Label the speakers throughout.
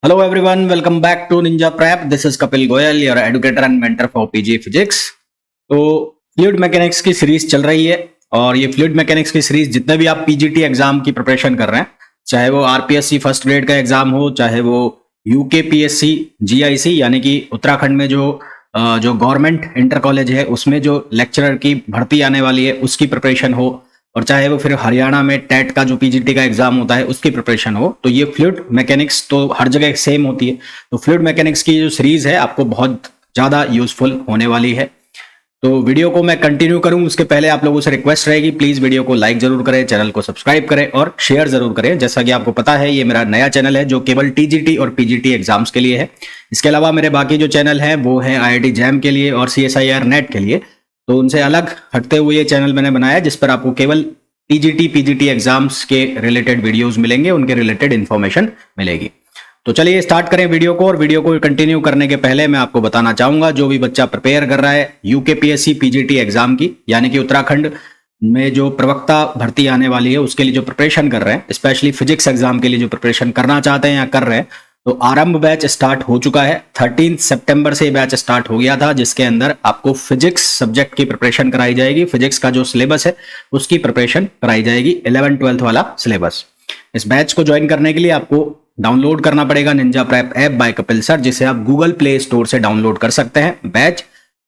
Speaker 1: Hello everyone, welcome back to Ninja Prep. This is Kapil Goyal, your educator and mentor for PG Physics. तो fluid mechanics की series चल रही है और ये फ्लूइड मैकेनिक्स की सीरीज जितने भी आप पीजीटी एग्जाम की प्रिपरेशन कर रहे हैं, चाहे वो आरपीएससी फर्स्ट ग्रेड का एग्जाम हो, चाहे वो यूकेपीएससी जीआईसी यानी कि उत्तराखंड में जो गवर्नमेंट इंटर कॉलेज है उसमें जो लेक्चरर की भर्ती आने वाली है उसकी प्रिपरेशन हो, और चाहे वो फिर हरियाणा में टेट का जो पीजीटी का एग्जाम होता है उसकी प्रिपरेशन हो, तो ये फ्लूइड मैकेनिक्स तो हर जगह सेम होती है। तो फ्लूइड मैकेनिक्स की जो सीरीज है आपको बहुत ज़्यादा यूजफुल होने वाली है। तो वीडियो को मैं कंटिन्यू करूं उसके पहले आप लोगों से रिक्वेस्ट रहेगी, प्लीज़ वीडियो को लाइक जरूर करें, चैनल को सब्सक्राइब करें और शेयर जरूर करें। जैसा कि आपको पता है ये मेरा नया चैनल है जो केवल टीजीटी और पीजीटी एग्जाम्स के लिए है। इसके अलावा मेरे बाकी जो चैनल है वो है IIT जैम के लिए और CSIR नेट के लिए। तो उनसे अलग हटते हुए ये चैनल मैंने बनाया जिस पर आपको केवल टीजीटी पीजीटी एग्जाम्स के रिलेटेड वीडियोस मिलेंगे, उनके रिलेटेड इंफॉर्मेशन मिलेगी। तो चलिए स्टार्ट करें वीडियो को। और वीडियो को कंटिन्यू करने के पहले मैं आपको बताना चाहूंगा, जो भी बच्चा प्रिपेयर कर रहा है यूकेपीएससी पीजीटी एग्जाम की, यानी कि उत्तराखंड में जो प्रवक्ता भर्ती आने वाली है उसके लिए जो प्रिपरेशन कर रहे हैं, स्पेशली फिजिक्स एग्जाम के लिए जो प्रिपरेशन करना चाहते हैं या कर रहे हैं, तो आरंभ बैच स्टार्ट हो चुका है। 13 सितंबर से बैच स्टार्ट हो गया था, जिसके अंदर आपको फिजिक्स सब्जेक्ट की प्रिपरेशन कराई जाएगी। फिजिक्स का जो सिलेबस है उसकी प्रिपरेशन कराई जाएगी, 11-12 वाला सिलेबस। इस बैच को ज्वाइन करने के लिए आपको डाउनलोड करना पड़ेगा Ninja prep app by Kapil sir, जिसे आप गूगल प्ले स्टोर से डाउनलोड कर सकते हैं। बैच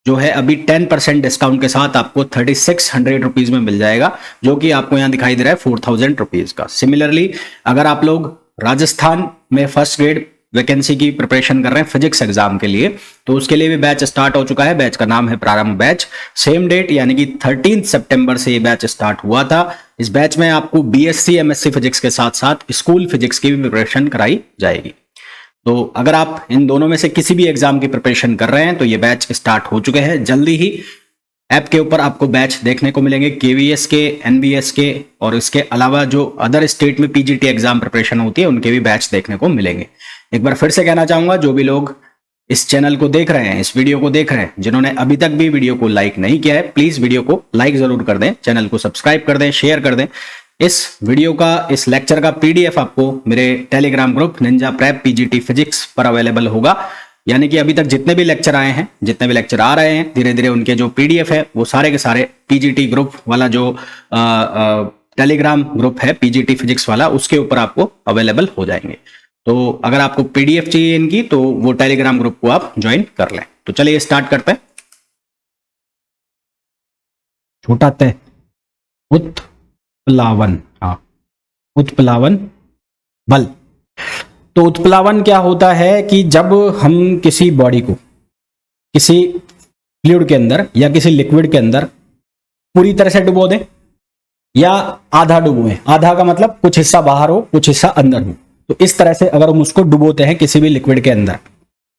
Speaker 1: जो है अभी 10% डिस्काउंट के साथ आपको 3600 रुपीज में मिल जाएगा, जो कि आपको यहाँ दिखाई दे रहा है 4000 रुपीज का। सिमिलरली अगर आप लोग राजस्थान में फर्स्ट ग्रेड वैकेंसी की प्रिपरेशन कर रहे हैं फिजिक्स एग्जाम के लिए, तो उसके लिए भी बैच स्टार्ट हो चुका है। बैच का नाम है प्रारंभ बैच। सेम डेट यानी कि 13 सितंबर से ये बैच स्टार्ट हुआ था। इस बैच में आपको बीएससी एमएससी फिजिक्स के साथ साथ स्कूल फिजिक्स की भी प्रिपरेशन कराई जाएगी। तो अगर आप इन दोनों में से किसी भी एग्जाम की प्रिपरेशन कर रहे हैं तो ये बैच स्टार्ट हो चुके हैं। जल्दी ही ऐप के ऊपर आपको बैच देखने को मिलेंगे, केवीएस के, एनबीएस के, और इसके अलावा जो अदर स्टेट में पीजीटी एग्जाम प्रिपरेशन होती है उनके भी बैच देखने को मिलेंगे। एक बार फिर से कहना चाहूंगा, जो भी लोग इस चैनल को देख रहे हैं, इस वीडियो को देख रहे हैं, जिन्होंने अभी तक भी वीडियो को लाइक नहीं किया है, प्लीज वीडियो को लाइक जरूर कर दें, चैनल को सब्सक्राइब कर दें, शेयर कर दें। इस वीडियो का, इस लेक्चर का PDF आपको मेरे Telegram group Ninja prep PGT physics पर अवेलेबल होगा। यानी कि अभी तक जितने भी लेक्चर आए हैं, जितने भी लेक्चर आ रहे हैं, धीरे धीरे उनके जो PDF है वो सारे के सारे पीजीटी ग्रुप वाला जो टेलीग्राम ग्रुप है पीजीटी फिजिक्स वाला, उसके ऊपर आपको अवेलेबल हो जाएंगे। तो अगर आपको PDF चाहिए इनकी तो वो टेलीग्राम ग्रुप को आप ज्वाइन कर लें। तो चलिए स्टार्ट करते हैं। छोटा तय उत्प्लावन, हाँ उत्प्लावन बल। तो उत्प्लावन क्या होता है कि जब हम किसी बॉडी को किसी फ्लूइड के अंदर या किसी लिक्विड के अंदर पूरी तरह से डुबो दें या आधा डुबोएं, आधा का मतलब कुछ हिस्सा बाहर हो कुछ हिस्सा अंदर हो, तो इस तरह से अगर हम उसको डुबोते हैं किसी भी लिक्विड के अंदर,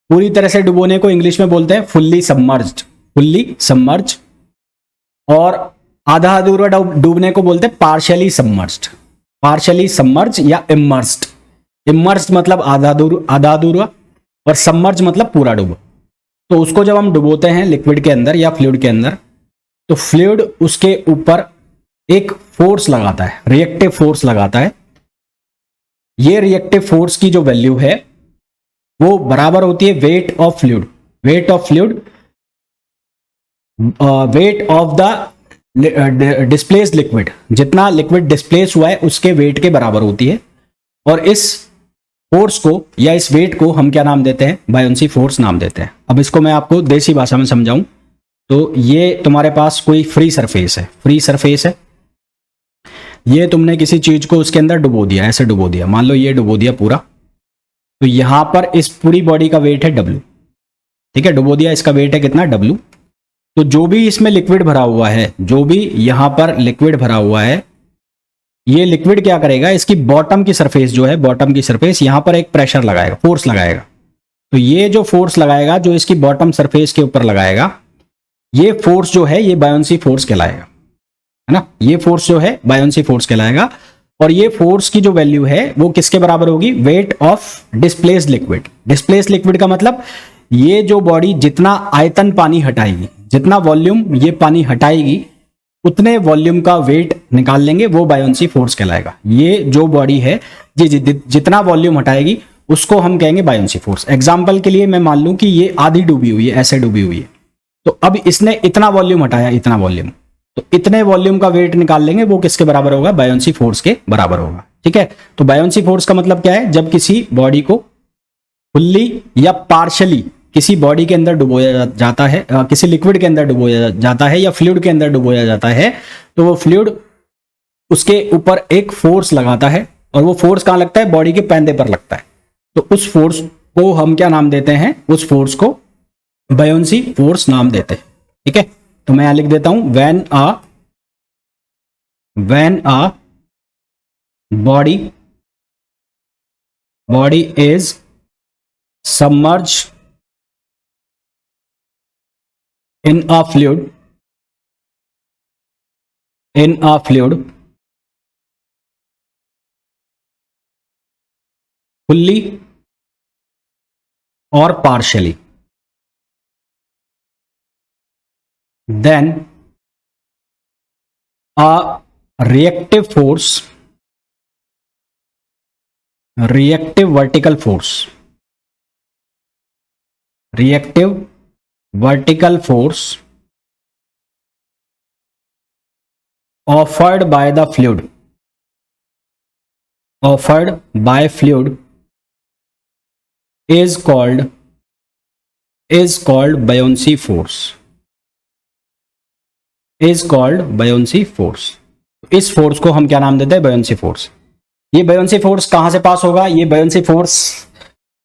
Speaker 1: पूरी तरह से डुबोने को इंग्लिश में बोलते हैं फुल्ली सबमर्ज्ड, फुल्ली सबमर्ज्ड, और आधा अधूरा डूबने को बोलते हैं पार्शियली सबमर्ज्ड, पार्शियली सबमर्ज या इमर्स्ड। इमर्स्ड मतलब आधा अधूरा और सबमर्ज मतलब पूरा डूबो। तो उसको जब हम डुबोते हैं लिक्विड के अंदर या फ्लूइड के अंदर, तो फ्लूइड उसके ऊपर एक फोर्स लगाता है, रिएक्टिव फोर्स लगाता है। ये रिएक्टिव फोर्स की जो वैल्यू है वो बराबर होती है weight of fluid, wait of fluid, weight of the displaced liquid. जितना लिक्विड डिस्प्लेस हुआ है उसके वेट के बराबर होती है। और इस फोर्स को या इस वेट को हम क्या नाम देते हैं? बायोंसी फोर्स नाम देते हैं। अब इसको मैं आपको देसी भाषा में समझाऊं तो ये तुम्हारे पास कोई फ्री सरफेस है, फ्री सरफेस है, ये तुमने किसी चीज को उसके अंदर डुबो दिया, ऐसे डुबो दिया, मान लो ये डुबो दिया पूरा, तो यहां पर इस पूरी बॉडी का वेट है W, ठीक है, डुबो दिया, इसका वेट है कितना? W। तो जो भी इसमें लिक्विड भरा हुआ है, जो भी यहां पर लिक्विड भरा हुआ है, ये लिक्विड क्या करेगा? इसकी बॉटम की सरफेस जो है, बॉटम की सरफेस, यहां पर एक प्रेशर लगाएगा, फोर्स लगाएगा। तो ये जो फोर्स लगाएगा, जो इसकी बॉटम सरफेस के ऊपर लगाएगा, ये फोर्स जो है ये बायोंसी फोर्स कहलाएगा, है ना। ये फोर्स जो है बायोंसी फोर्स कहलाएगा। और ये फोर्स की जो वैल्यू है वो किसके बराबर होगी? Weight of displaced liquid. Displaced liquid का मतलब ये जो बॉडी जितना आयतन पानी हटाएगी, जितना वॉल्यूम ये पानी हटाएगी, उतने वॉल्यूम का वेट निकाल लेंगे, वो बायोंसी फोर्स कहलाएगा। ये जो बॉडी है ये जितना वॉल्यूम हटाएगी उसको हम कहेंगे बायोंसी फोर्स। एग्जाम्पल के लिए मैं मान लूं कि ये आधी डूबी हुई है, ऐसे डूबी हुई है, तो अब इसने इतना वॉल्यूम हटाया, इतना वॉल्यूम, तो इतने वॉल्यूम का वेट निकाल लेंगे, वो किसके बराबर होगा? बायोंसी फोर्स के बराबर होगा। ठीक है, तो बायोंसी फोर्स का मतलब क्या है? जब किसी बॉडी को फुल्ली या पार्शली किसी बॉडी के अंदर डुबोया जाता है, किसी लिक्विड के अंदर डुबोया जाता है या फ्लूइड के अंदर डुबोया जाता है, तो वो फ्लूइड उसके ऊपर एक फोर्स लगाता है, और वो फोर्स कहां लगता है? बॉडी के पैंदे पर लगता है। तो उस फोर्स को हम क्या नाम देते हैं? उस फोर्स को बायोंसी फोर्स नाम देते हैं। ठीक है, तो मैं यहां लिख देता हूं, when a body is submerged in a fluid fully or partially, then a reactive vertical force offered by fluid is called buoyancy force, इस फोर्स को हम क्या नाम देते हैं? Buoyancy force. ये बायोंसी फोर्स कहां से पास होगा? ये बायोंसी फोर्स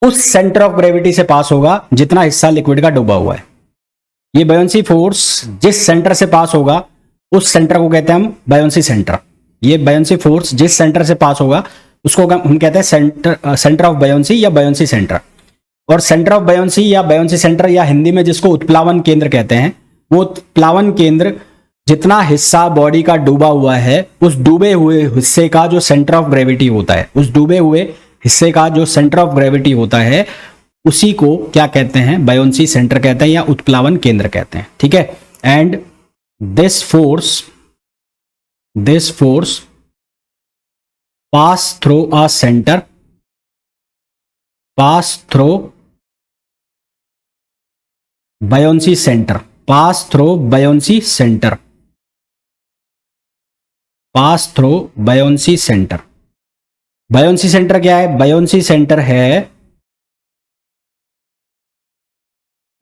Speaker 1: उस सेंटर ऑफ ग्रेविटी से पास होगा जितना हिस्सा लिक्विड का डूबा हुआ है। ये बायोंसी फोर्स जिस सेंटर से पास होगा, उस सेंटर को कहते हैं हम बायोंसी सेंटर। ये बायोंसी फोर्स जिस सेंटर से पास होगा उसको हम कहते हैं सेंटर ऑफ बायोंसी या बायोंसी सेंटर। और सेंटर ऑफ बायोंसी या बायोंसी सेंटर, या हिंदी में जिसको उत्प्लावन केंद्र कहते हैं, वो उत्प्लावन केंद्र जितना हिस्सा बॉडी का डूबा हुआ है, उस डूबे हुए हिस्से का जो सेंटर ऑफ ग्रेविटी होता है, उस डूबे हुए हिस्से का जो सेंटर ऑफ ग्रेविटी होता है, उसी को क्या कहते हैं? बायोंसी सेंटर कहते हैं या उत्प्लावन केंद्र कहते हैं। ठीक है, and this force pass through a centre, pass through buoyancy centre, pass through buoyancy centre, pass through buoyancy centre. Buoyancy centre क्या है? बायोंसी सेंटर है,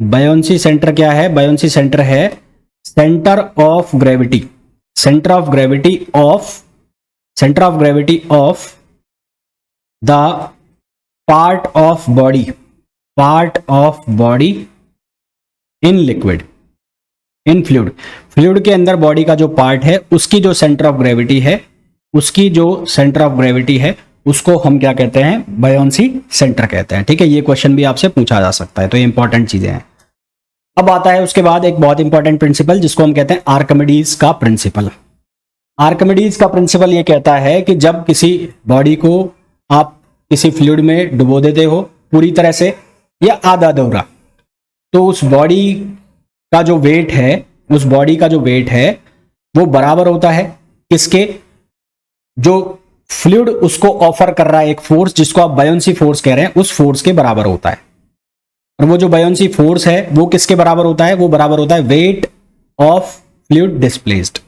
Speaker 1: बायोंसी सेंटर क्या है? बायोंसी सेंटर है centre of gravity, centre of gravity of the part of body in liquid, in fluid के अंदर body का जो पार्ट है, उसकी जो सेंटर ऑफ ग्रेविटी है, उसको हम क्या कहते हैं? बायोंसी सेंटर कहते हैं। ठीक है, ये क्वेश्चन भी आपसे पूछा जा सकता है, तो ये इंपॉर्टेंट चीजें हैं। अब आता है उसके बाद एक बहुत इंपॉर्टेंट प्रिंसिपल जिसको हम कहते हैं आर्किमिडीज का प्रिंसिपल। आर्किमिडीज का प्रिंसिपल ये कहता है कि जब किसी बॉडी को आप किसी फ्लूइड में डुबो देते हो पूरी तरह से या आधा अधूरा, तो उस बॉडी का जो वेट है, वो बराबर होता है किसके? जो फ्लूइड उसको ऑफर कर रहा है एक फोर्स, जिसको आप बायोंसी फोर्स कह रहे हैं, उस फोर्स के बराबर होता है। और वो जो बायोंसी फोर्स है वो किसके बराबर होता है? वो बराबर होता है weight of fluid displaced.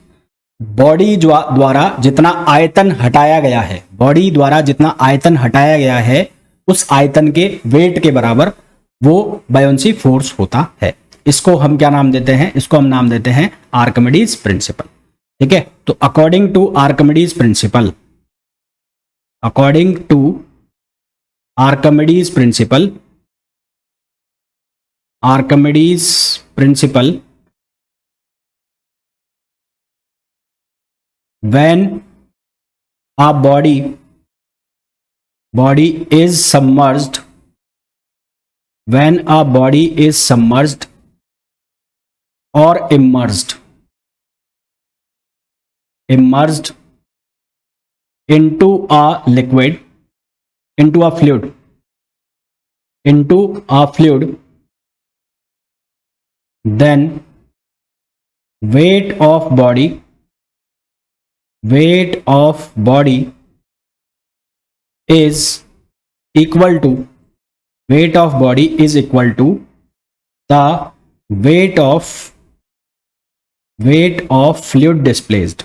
Speaker 1: Body द्वारा जितना आयतन हटाया गया है, उस आयतन के वेट के बराबर वो बायोंसी फोर्स होता है। इसको हम क्या नाम देते हैं? इसको हम नाम देते हैं आर्किमिडीज प्रिंसिपल। ठीक है, तो according to Archimedes principle, when a body is submerged or immersed into a fluid, then weight of body is equal to weight of body is equal to the weight of fluid displaced.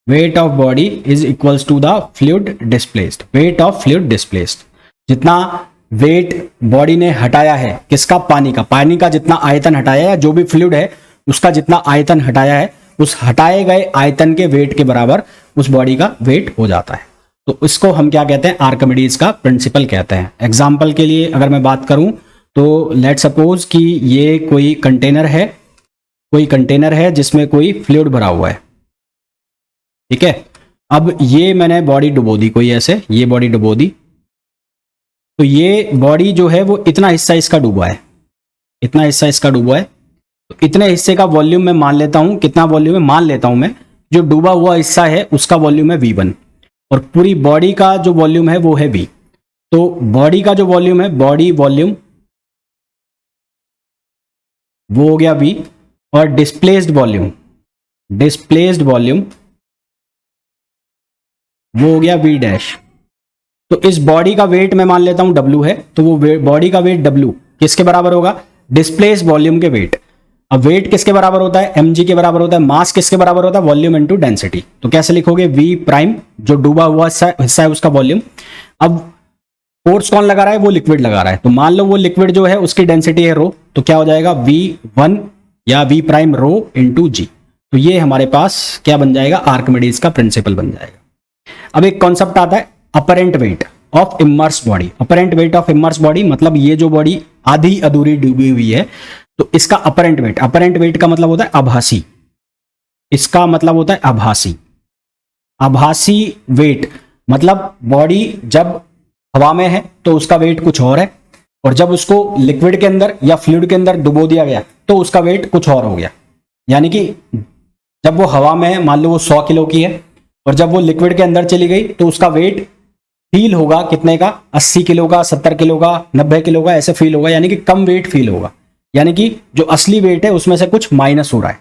Speaker 1: Weight of body is equals to the fluid displaced, weight of fluid displaced. जितना weight body ने हटाया है किसका, पानी का, पानी का जितना आयतन हटाया है, जो भी फ्लूइड है उसका जितना आयतन हटाया है, उस हटाए गए आयतन के वेट के बराबर उस बॉडी का वेट हो जाता है। तो इसको हम क्या कहते हैं, आर्किमिडीज का प्रिंसिपल कहते हैं। एग्जाम्पल के लिए अगर मैं बात करूं तो लेट सपोज कि ये कोई कंटेनर है जिसमें कोई फ्लूइड भरा हुआ है, ठीक है। अब ये मैंने बॉडी डुबो दी, कोई ऐसे ये बॉडी डुबो दी, तो ये बॉडी जो है वो इतना हिस्सा इसका डूबा है, इतना हिस्सा इसका डूबा है। तो इतने हिस्से का वॉल्यूम मैं मान लेता हूं, कितना वॉल्यूम है मान लेता हूं मैं, जो डूबा हुआ हिस्सा है उसका वॉल्यूम है V1 और पूरी बॉडी का जो वॉल्यूम है वो है V। तो बॉडी का जो वॉल्यूम है, बॉडी वॉल्यूम वो हो गया V, और डिस्प्लेस्ड वॉल्यूम वो हो गया V डैश। तो इस बॉडी का वेट मैं मान लेता हूं W है, तो वो बॉडी का वेट W किसके बराबर होगा, डिस्प्लेस वॉल्यूम के वेट। अब वेट किसके बराबर होता है, mg के बराबर होता है। मास किसके बराबर होता है, वॉल्यूम इनटू डेंसिटी। तो कैसे लिखोगे, V प्राइम जो डूबा हुआ हिस्सा है उसका वॉल्यूम। अब फोर्स कौन लगा रहा है, वो लिक्विड लगा रहा है, तो मान लो वो लिक्विड जो है उसकी डेंसिटी है रो, तो क्या हो जाएगा V1 या V प्राइम रो इंटू जी। तो ये हमारे पास क्या बन जाएगा, आर्किमिडीज का प्रिंसिपल बन जाएगा। अब एक कॉन्सेप्ट आता है apparent weight of immerse body. Apparent weight of immerse body मतलब ये जो बॉडी आधी अधूरी डूबी हुई है, तो इसका अपरेंट वेट का मतलब होता है आभासी, इसका मतलब होता है आभासी वेट। मतलब बॉडी जब हवा में है तो उसका वेट कुछ और है, और जब उसको लिक्विड के अंदर या फ्लूइड के अंदर डुबो दिया गया तो उसका वेट कुछ और हो गया। यानी कि जब वो हवा में है, मान लो वो 100 किलो की है, और जब वो लिक्विड के अंदर चली गई तो उसका वेट फील होगा कितने का, 80 किलो का, 70 किलो का, 90 किलो का, ऐसे फील होगा। यानी कि कम वेट फील होगा, यानी कि जो असली वेट है उसमें से कुछ माइनस हो रहा है।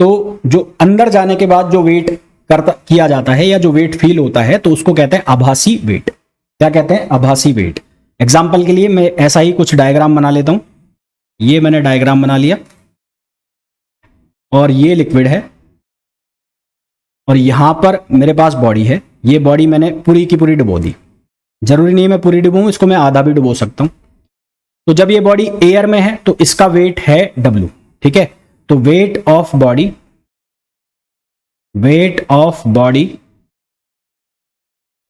Speaker 1: तो जो अंदर जाने के बाद जो वेट किया जाता है या जो वेट फील होता है, तो उसको कहते हैं आभासी वेट। क्या कहते हैं, आभासी वेट। एग्जाम्पल के लिए मैं ऐसा ही कुछ डायग्राम बना लेता हूं। ये मैंने डायग्राम बना लिया, और ये लिक्विड है, और यहां पर मेरे पास बॉडी है। ये बॉडी मैंने पूरी की पूरी डुबो दी, जरूरी नहीं मैं पूरी डुबोऊं, इसको मैं आधा भी डुबो सकता हूं। तो जब ये बॉडी एयर में है तो इसका वेट है W, ठीक है। तो weight of body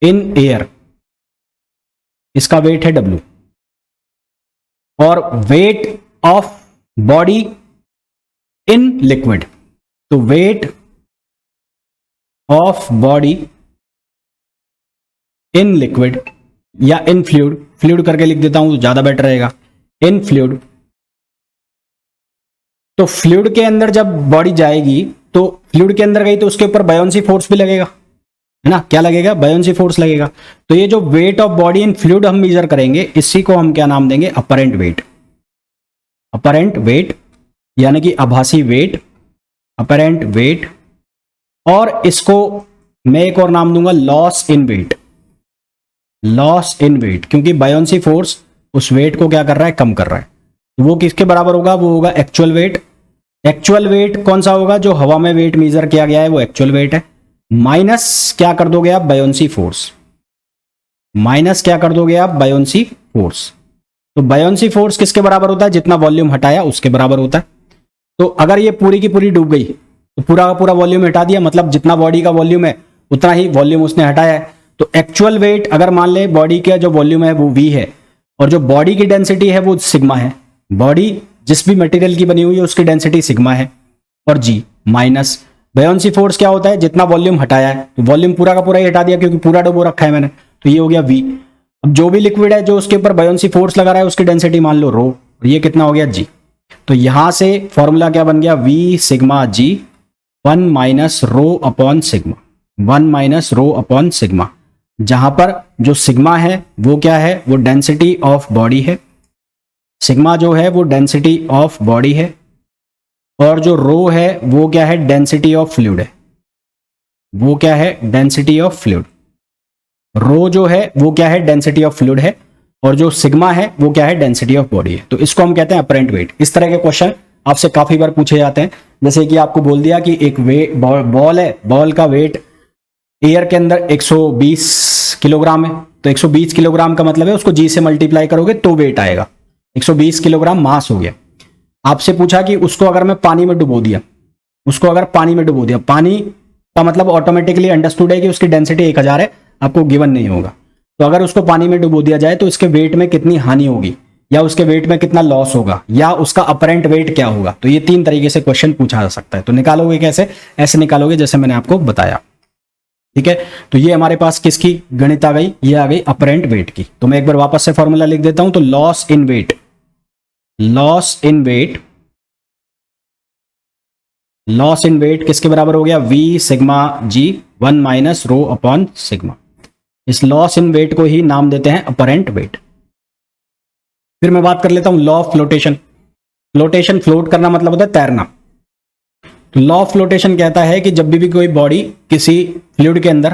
Speaker 1: in air, इसका वेट है W। और weight of body in liquid, तो weight of body in liquid या इन फ्लूइड करके लिख देता हूं तो ज्यादा बेटर रहेगा, इन फ्लूइड। तो फ्लूइड के अंदर जब बॉडी जाएगी, तो फ्लूइड के अंदर गई तो उसके ऊपर बायोन्सी फोर्स भी लगेगा, है ना। क्या लगेगा, बायोन्सी फोर्स लगेगा। तो ये जो wait of body in fluid हम मेजर करेंगे, इसी को हम क्या नाम देंगे, अपरेंट वेट, यानी कि आभासी वेट, अपरेंट वेट। और इसको मैं एक और नाम दूंगा लॉस इन वेट, क्योंकि बायोन्सी फोर्स उस वेट को क्या कर रहा है, कम कर रहा है। तो वो किसके बराबर होगा, वो होगा एक्चुअल वेट। एक्चुअल वेट कौन सा होगा, जो हवा में वेट मेजर किया गया है वो एक्चुअल वेट है, माइनस क्या कर दोगे आप, बायोन्सी फोर्स। तो बायोन्सी फोर्स किसके बराबर होता है, जितना वॉल्यूम हटाया उसके बराबर होता है। तो अगर ये पूरी की पूरी डूब गई तो पूरा का पूरा वॉल्यूम हटा दिया, मतलब जितना बॉडी का वॉल्यूम है उतना ही वॉल्यूम उसने हटाया है। तो एक्चुअल वेट अगर मान ले बॉडी का जो वॉल्यूम है वो V है, और जो बॉडी की डेंसिटी है वो सिग्मा है। बॉडी जिस भी मटेरियल की बनी हुई है उसकी डेंसिटी सिग्मा है, और G माइनस बायोन्सी फोर्स क्या होता है, जितना वॉल्यूम हटाया है, तो वॉल्यूम पूरा का पूरा ही हटा दिया क्योंकि पूरा डुबो रखा है मैंने, तो ये हो गया V। अब जो भी लिक्विड है जो उसके ऊपर बायोन्सी फोर्स लगा रहा है उसकी डेंसिटी मान लो रो, और ये कितना हो गया G। तो यहां से फॉर्मूला क्या बन गया, V sigma G 1 minus rho upon sigma, जहां पर जो सिग्मा है वो क्या है, वो डेंसिटी ऑफ बॉडी है। सिग्मा जो है वो डेंसिटी ऑफ बॉडी है, और जो रो है वो क्या है, डेंसिटी ऑफ फ्लूइड है। रो जो है वो क्या है, डेंसिटी ऑफ फ्लूइड है, और जो सिग्मा है वो क्या है, डेंसिटी ऑफ बॉडी है। तो इसको हम कहते हैं अपरेंट वेट। इस तरह के क्वेश्चन आपसे काफी बार पूछे जाते हैं। जैसे कि आपको बोल दिया कि एक बॉल है, बॉल का वेट एयर के अंदर 120 किलोग्राम है, तो 120 किलोग्राम का मतलब है उसको जी से मल्टीप्लाई करोगे तो वेट आएगा, 120 किलोग्राम मास हो गया। आपसे पूछा कि उसको अगर मैं पानी में डुबो दिया, उसको अगर पानी में डुबो दिया, पानी का मतलब ऑटोमेटिकली अंडरस्टूड है कि उसकी डेंसिटी 1000 है, आपको गिवन नहीं होगा। तो अगर उसको पानी में डुबो दिया जाए तो इसके वेट में कितनी हानि होगी, या उसके वेट में कितना लॉस होगा, या उसका अपरेंट वेट क्या होगा। तो ये 3 तरीके से क्वेश्चन पूछा जा सकता है। तो निकालोगे कैसे, ऐसे निकालोगे जैसे मैंने आपको बताया। ठीक है, तो ये हमारे पास किसकी गणित आ गई, ये आ गई अपरेंट वेट की। तो मैं एक बार वापस से फॉर्मूला लिख देता हूं। तो loss in weight, loss in weight, loss in weight किसके बराबर हो गया, V sigma g 1 minus rho upon sigma. इस लॉस इन वेट को ही नाम देते हैं अपरेंट वेट। फिर मैं बात कर लेता हूं law of flotation. Flotation, float करना मतलब होता है तैरना। तो लॉ ऑफ फ्लोटेशन कहता है कि जब भी कोई बॉडी किसी फ्लूइड के अंदर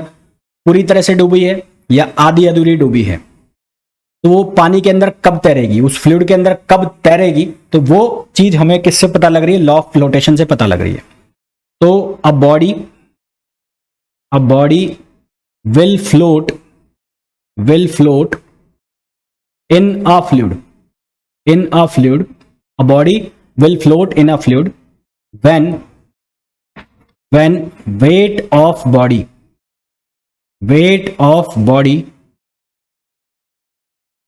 Speaker 1: पूरी तरह से डूबी है या आधी अधूरी डूबी है, तो वो पानी के अंदर कब तैरेगी, उस फ्लूइड के अंदर कब तैरेगी, तो वो चीज हमें किससे पता लग रही है, लॉ ऑफ फ्लोटेशन से पता लग रही है। तो a body will float in a fluid, a body will float in a fluid when weight of body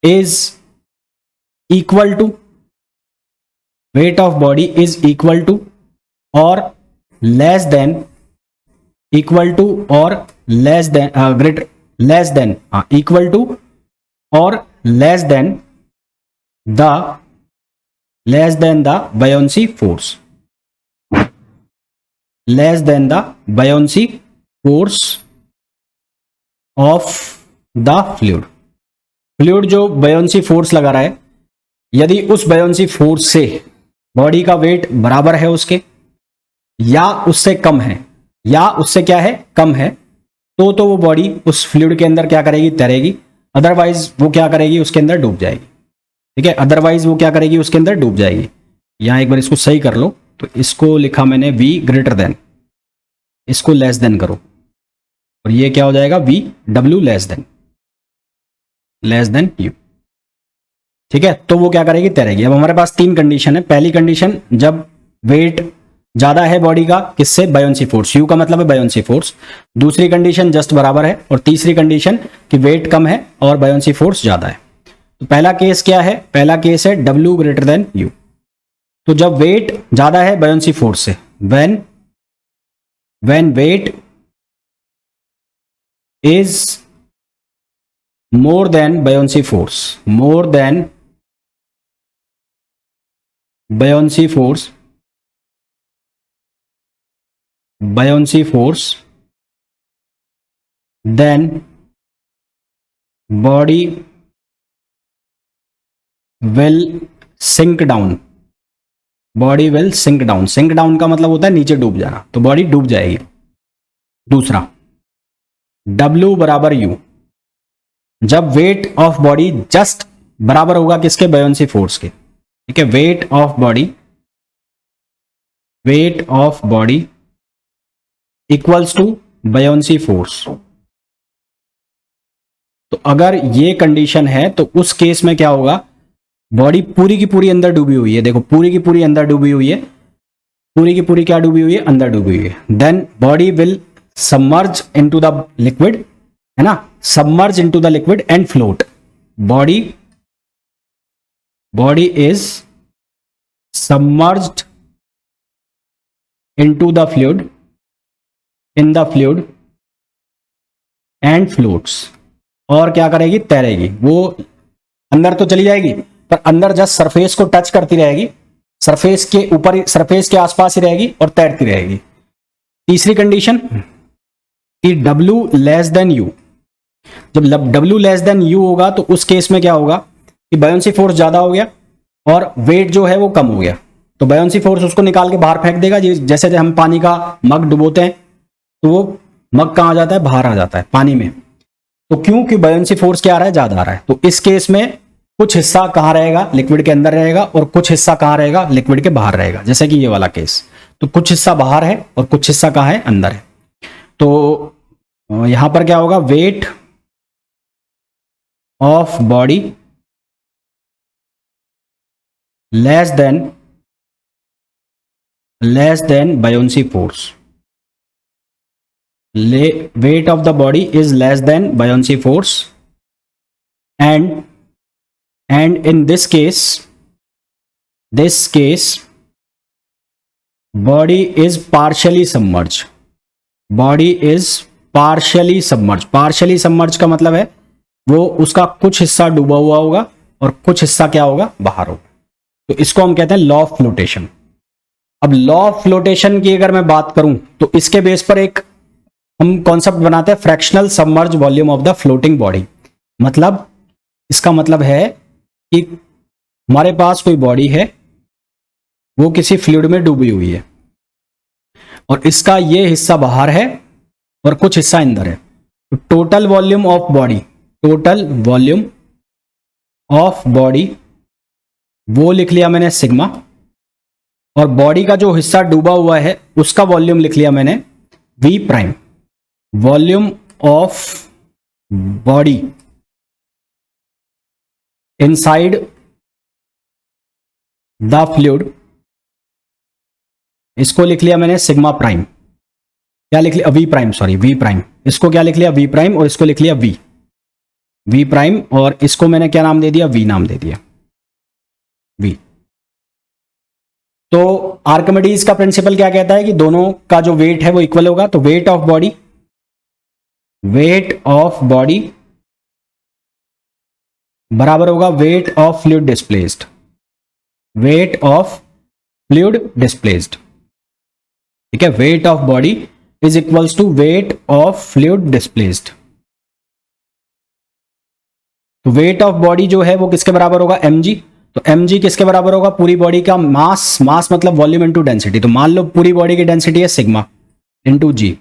Speaker 1: is equal to or less than equal to or less than equal to or less than the buoyancy force, of the fluid। Fluid जो buoyancy force लगा रहा है, यदि उस buoyancy force से body का wait बराबर है उसके, या उससे कम है, या उससे क्या है, कम है, तो वो बॉडी उस फ्लूइड के अंदर क्या करेगी, तैरेगी। अदरवाइज वो क्या करेगी, उसके अंदर डूब जाएगी। ठीक है, अदरवाइज वो क्या करेगी, उसके अंदर डूब जाएगी। यहां एक बार इसको सही कर लो। तो इसको लिखा मैंने V ग्रेटर देन, इसको लेस देन करो, और ये क्या हो जाएगा, VW लेस देन U। ठीक है, तो वो क्या करेगी, तैरेगी। अब हमारे पास 3 कंडीशन है। पहली कंडीशन, जब वेट ज्यादा है बॉडी का, किससे, बायोन्सी फोर्स, यू का मतलब है बायोन्सी फोर्स। दूसरी कंडीशन जस्ट बराबर है, और तीसरी कंडीशन कि वेट कम है और बायोन्सी फोर्स ज्यादा है। तो पहला केस क्या है, पहला केस है W ग्रेटर देन U। तो जब वेट ज्यादा है बायोन्सी फोर्स से, when weight is more than buoyancy force, buoyancy force, then body will sink down। sink down का मतलब होता है नीचे डूब जाना, तो बॉडी डूब जाएगी। दूसरा, W बराबर U, जब वेट ऑफ बॉडी जस्ट बराबर होगा किसके, buoyancy फोर्स के। ठीक है, weight of body equals to buoyancy force. तो अगर ये कंडीशन है तो उस केस में क्या होगा, बॉडी पूरी की पूरी अंदर डूबी हुई है। देखो, पूरी की पूरी अंदर डूबी हुई है, पूरी की पूरी क्या डूबी हुई है, अंदर डूबी हुई है। Then body will submerge into the liquid, है ना, submerge into the liquid and float. Body is submerged into the fluid, in the fluid and floats. और क्या करेगी, तैरेगी। वो अंदर तो चली जाएगी, पर अंदर जस्ट सरफेस को टच करती रहेगी, सरफेस के ऊपर, सरफेस के आसपास ही रहेगी और तैरती रहेगी। तीसरी कंडीशन कि W लेस देन U, जब W लेस देन U होगा तो उस केस में क्या होगा कि बायोन्सी फोर्स ज्यादा हो गया और वेट जो है वो कम हो गया। तो बायोन्सी फोर्स उसको निकाल के बाहर फेंक देगा। जैसे हम पानी का मग डुबोते हैं तो वो मग कहाँ आ जाता है, बाहर आ जाता है पानी में। तो क्योंकि बायोंसी फोर्स क्या आ रहा है, ज्यादा आ रहा है, तो इस केस में कुछ हिस्सा कहाँ रहेगा, लिक्विड के अंदर रहेगा, और कुछ हिस्सा कहाँ रहेगा, लिक्विड के बाहर रहेगा, जैसे कि ये वाला केस। तो कुछ हिस्सा बाहर है और कुछ हिस्सा कहाँ है, अंदर है। तो यहां पर क्या होगा, weight of body less than buoyancy force, weight of the body is less than buoyancy force, and in this case body is partially submerged, partially submerged का मतलब है वो उसका कुछ हिस्सा डूबा हुआ होगा और कुछ हिस्सा क्या होगा, बाहर होगा। तो इसको हम कहते हैं लॉ ऑफ फ्लोटेशन। अब लॉ ऑफ फ्लोटेशन की अगर मैं बात करूं तो इसके बेस पर एक हम कॉन्सेप्ट बनाते हैं, fractional submerge volume of the floating body. मतलब इसका मतलब है कि हमारे पास कोई बॉडी है, वो किसी फ्लूइड में डूबी हुई है और इसका ये हिस्सा बाहर है और कुछ हिस्सा अंदर है। तो टोटल वॉल्यूम ऑफ बॉडी वो लिख लिया मैंने सिग्मा, और बॉडी का जो हिस्सा डूबा हुआ है उसका वॉल्यूम लिख लिया मैंने V prime. Volume of body inside the fluid, इसको लिख लिया मैंने सिग्मा प्राइम। क्या लिख लिया, V prime, sorry V prime. इसको क्या लिख लिया, वी प्राइम, और इसको लिख लिया वी प्राइम, और इसको मैंने क्या नाम दे दिया, वी नाम दे दिया, वी। तो आर्किमिडीज का प्रिंसिपल क्या कहता है कि दोनों का जो वेट है वो इक्वल होगा। तो वेट ऑफ बॉडी बराबर होगा वेट ऑफ फ्लूइड डिस्प्लेस्ड, ठीक है। Weight of body is equals to weight of fluid displaced. तो वेट ऑफ बॉडी जो है वो किसके बराबर होगा, mg। तो mg किसके बराबर होगा, पूरी बॉडी का मास मतलब वॉल्यूम इनटू डेंसिटी। तो मान लो पूरी बॉडी की डेंसिटी है sigma into g.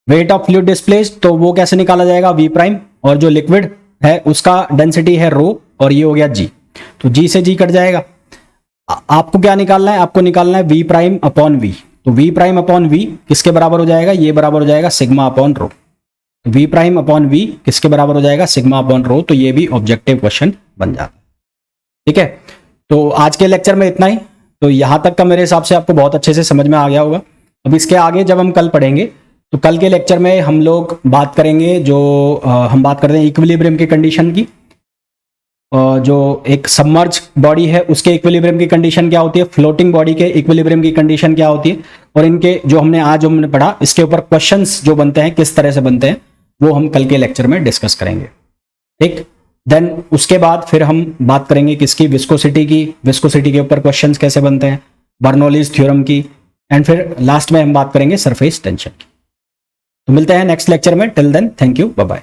Speaker 1: Weight of fluid displaced तो वो कैसे निकाला जाएगा, वी प्राइम, और जो लिक्विड है उसका डेंसिटी है रो, और ये हो गया जी। तो जी से जी कट जाएगा। आपको क्या निकालना है, आपको निकालना है वी प्राइम अपॉन वी। तो वी प्राइम अपॉन वी किसके बराबर हो जाएगा, ये बराबर हो जाएगा sigma upon rho. V prime upon V किसके बराबर हो जाएगा, सिग्मा अपॉन रो। तो ये भी ऑब्जेक्टिव क्वेश्चन बन जाता है, ठीक है। तो आज के लेक्चर में इतना ही। तो यहां तक का मेरे हिसाब से आपको बहुत अच्छे से समझ में आ गया होगा। अब इसके आगे जब हम कल पढ़ेंगे तो कल के लेक्चर में हम लोग बात करेंगे, जो हम बात करते हैं इक्विलिब्रियम की कंडीशन की। जो एक सबमर्ज बॉडी है उसके इक्विलिब्रियम की कंडीशन क्या होती है, फ्लोटिंग बॉडी के इक्विलिब्रियम की कंडीशन क्या होती है, और इनके जो हमने पढ़ा इसके ऊपर क्वेश्चंस जो बनते हैं किस तरह से बनते हैं वो हम कल के लेक्चर में डिस्कस करेंगे, ठीक। देन उसके बाद फिर हम बात करेंगे किसकी, विस्कोसिटी के ऊपर क्वेश्चंस कैसे बनते हैं, बर्नौलीज थ्योरम की, एंड फिर लास्ट में हम बात करेंगे सरफेस टेंशन की। तो मिलते हैं नेक्स्ट लेक्चर में। Till then thank you, bye bye.